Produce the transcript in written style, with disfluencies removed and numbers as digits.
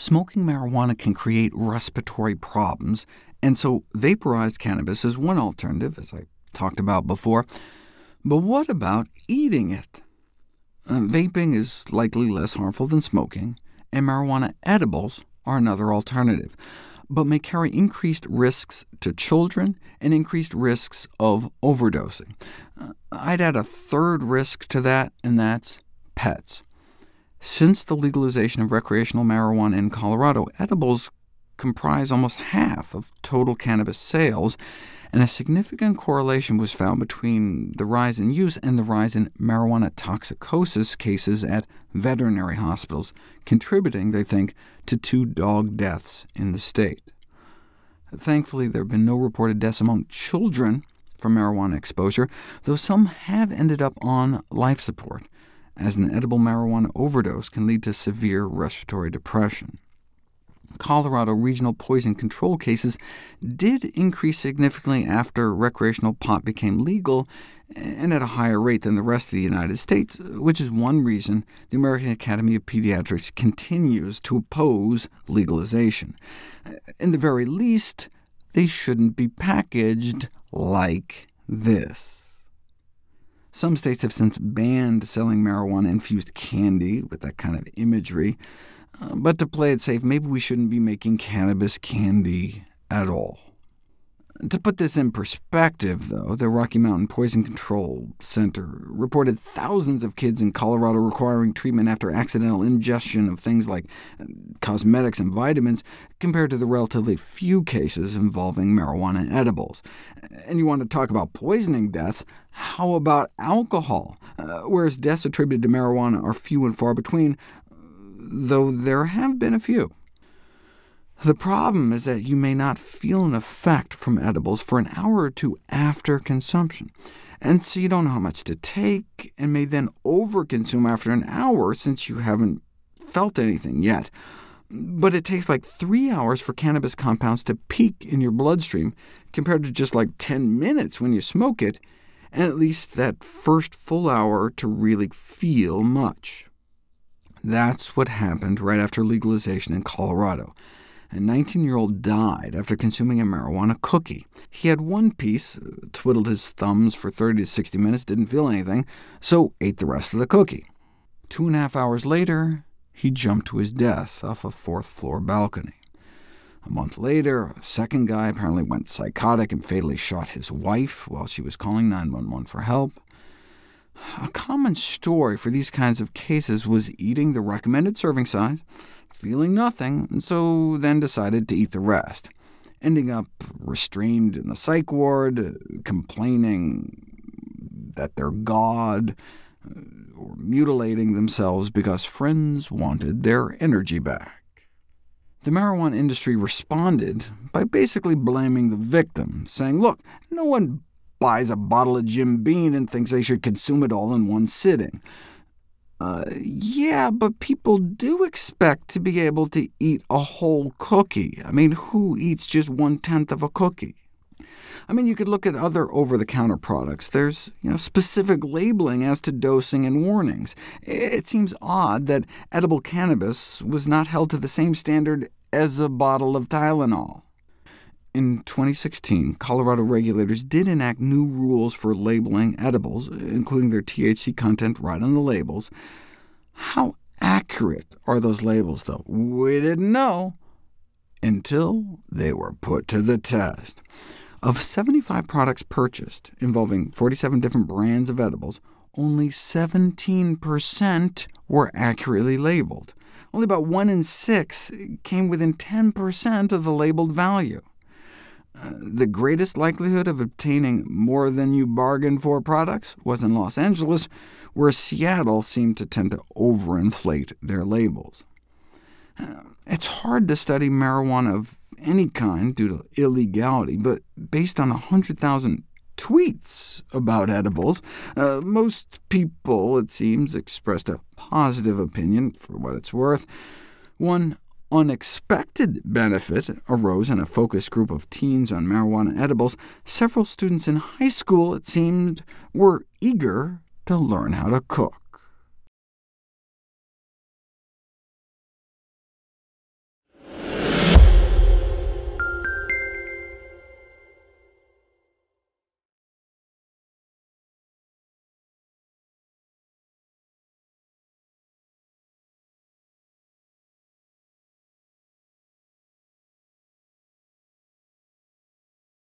Smoking marijuana can create respiratory problems, and so vaporized cannabis is one alternative, as I talked about before. But what about eating it? Vaping is likely less harmful than smoking, and marijuana edibles are another alternative, but may carry increased risks to children and increased risks of overdosing. I'd add a third risk to that, and that's pets. Since the legalization of recreational marijuana in Colorado, edibles comprise almost half of total cannabis sales, and a significant correlation was found between the rise in use and the rise in marijuana toxicosis cases at veterinary hospitals, contributing, they think, to 2 dog deaths in the state. Thankfully, there have been no reported deaths among children from marijuana exposure, though some have ended up on life support, as an edible marijuana overdose can lead to severe respiratory depression. Colorado regional poison control cases did increase significantly after recreational pot became legal, and at a higher rate than the rest of the United States, which is one reason the American Academy of Pediatrics continues to oppose legalization. In the very least, they shouldn't be packaged like this. Some states have since banned selling marijuana-infused candy with that kind of imagery, but to play it safe, maybe we shouldn't be making cannabis candy at all. To put this in perspective, though, the Rocky Mountain Poison Control Center reported thousands of kids in Colorado requiring treatment after accidental ingestion of things like cosmetics and vitamins, compared to the relatively few cases involving marijuana edibles. And you want to talk about poisoning deaths? How about alcohol? Whereas deaths attributed to marijuana are few and far between, though there have been a few. The problem is that you may not feel an effect from edibles for an hour or two after consumption, and so you don't know how much to take, and may then overconsume after an hour since you haven't felt anything yet. But it takes like 3 hours for cannabis compounds to peak in your bloodstream, compared to just like 10 minutes when you smoke it, and at least that first full hour to really feel much. That's what happened right after legalization in Colorado. A 19-year-old died after consuming a marijuana cookie. He had one piece, twiddled his thumbs for 30 to 60 minutes, didn't feel anything, so ate the rest of the cookie. 2.5 hours later, he jumped to his death off a 4th-floor balcony. A month later, a second guy apparently went psychotic and fatally shot his wife while she was calling 911 for help. A common story for these kinds of cases was eating the recommended serving size, feeling nothing, and so then decided to eat the rest, ending up restrained in the psych ward, complaining that they're God, or mutilating themselves because friends wanted their energy back. The marijuana industry responded by basically blaming the victim, saying, look, no one buys a bottle of Jim Beam and thinks they should consume it all in one sitting. Yeah, but people do expect to be able to eat a whole cookie. I mean, who eats just 1/10 of a cookie? I mean, you could look at other over-the-counter products. There's specific labeling as to dosing and warnings. It seems odd that edible cannabis was not held to the same standard as a bottle of Tylenol. In 2016, Colorado regulators did enact new rules for labeling edibles, including their THC content right on the labels. How accurate are those labels, though? We didn't know until they were put to the test. Of 75 products purchased, involving 47 different brands of edibles, only 17% were accurately labeled. Only about 1 in 6 came within 10% of the labeled value. The greatest likelihood of obtaining more than you bargained for products was in Los Angeles, where Seattle seemed to tend to overinflate their labels. It's hard to study marijuana of any kind due to illegality, but based on 100,000 tweets about edibles, most people, it seems, expressed a positive opinion, for what it's worth. One unexpected benefit arose in a focus group of teens on marijuana edibles. Several students in high school, it seemed, were eager to learn how to cook.